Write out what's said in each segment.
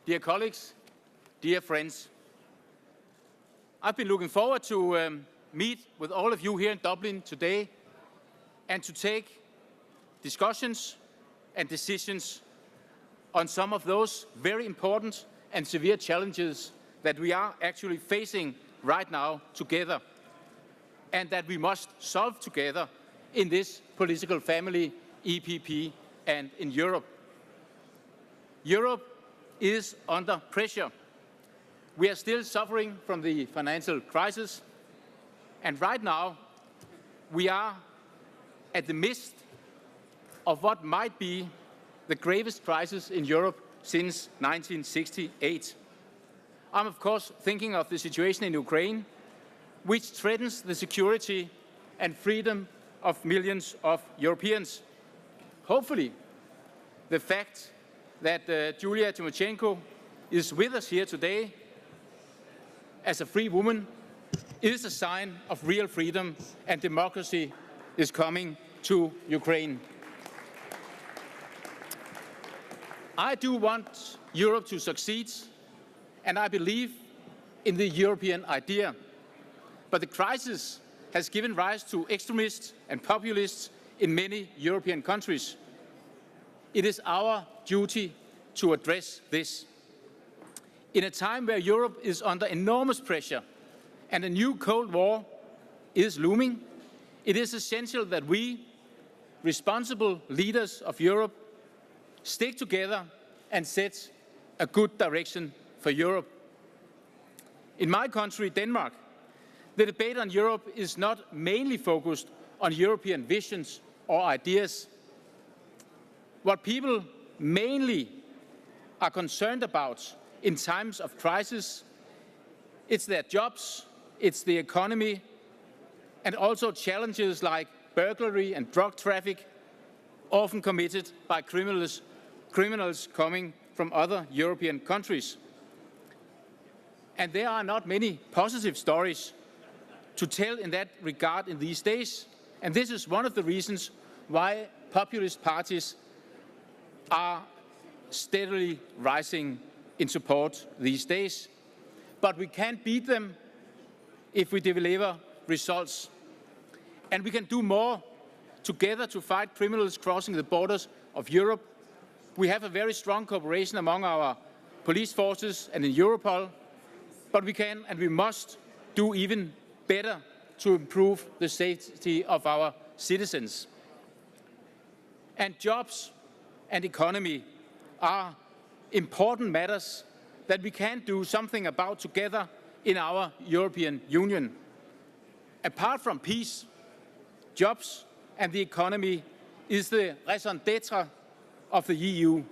dear colleagues, dear friends. I've been looking forward to meet with all of you here in Dublin today and to take discussions and decisions on some of those very important and severe challenges that we are actually facing right now together and that we must solve together in this political family, EPP, and in Europe. Europe is under pressure. We are still suffering from the financial crisis, and right now we are at the midst of what might be the gravest crisis in Europe since 1968. I'm of course thinking of the situation in Ukraine, which threatens the security and freedom of millions of Europeans. Hopefully, the fact that Julia Tymoshenko is with us here today as a free woman is a sign of real freedom and democracy is coming to Ukraine. I do want Europe to succeed, and I believe in the European idea. But the crisis has given rise to extremists and populists in many European countries. It is our duty to address this. In a time where Europe is under enormous pressure and a new Cold War is looming, it is essential that we, responsible leaders of Europe, stick together and set a good direction for Europe. In my country, Denmark, the debate on Europe is not mainly focused on European visions or ideas. What people mainly are concerned about in times of crisis, it's their jobs, it's the economy, and also challenges like burglary and drug traffic, often committed by criminals coming from other European countries. And there are not many positive stories to tell in that regard in these days. And this is one of the reasons why populist parties are steadily rising in support these days. But we can't beat them if we deliver results. And we can do more together to fight criminals crossing the borders of Europe. We have a very strong cooperation among our police forces and in Europol, but we can and we must do even better to improve the safety of our citizens. And jobs and economy are important matters that we can do something about together in our European Union. Apart from peace, jobs and the economy is the raison d'etre of the EU.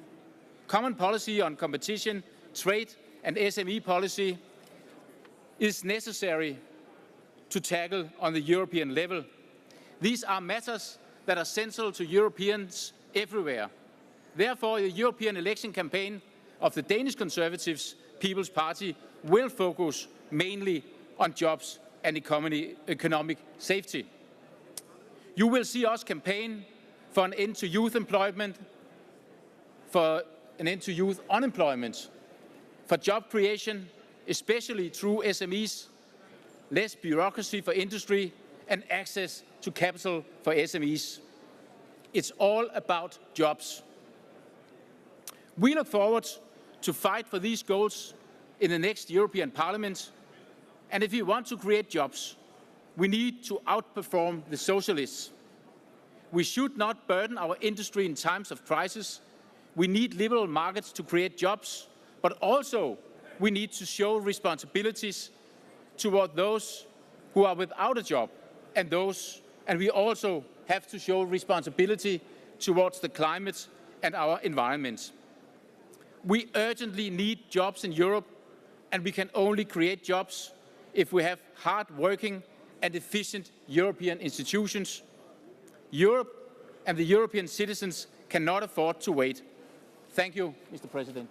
Common policy on competition, trade and SME policy is necessary to tackle on the European level. These are matters that are central to Europeans everywhere. Therefore, the European election campaign of the Danish Conservatives People's Party will focus mainly on jobs and economic safety. You will see us campaign for an end to youth employment, for an end to youth unemployment, for job creation, especially through SMEs, less bureaucracy for industry, and access to capital for SMEs. It's all about jobs. We look forward to fight for these goals in the next European Parliament. And if we want to create jobs, we need to outperform the socialists. We should not burden our industry in times of crisis. We need liberal markets to create jobs, but also we need to show responsibilities toward those who are without a job and we also have to show responsibility towards the climate and our environment. We urgently need jobs in Europe, and we can only create jobs if we have hard-working and efficient European institutions. Europe and the European citizens cannot afford to wait. Thank you, Mr. President.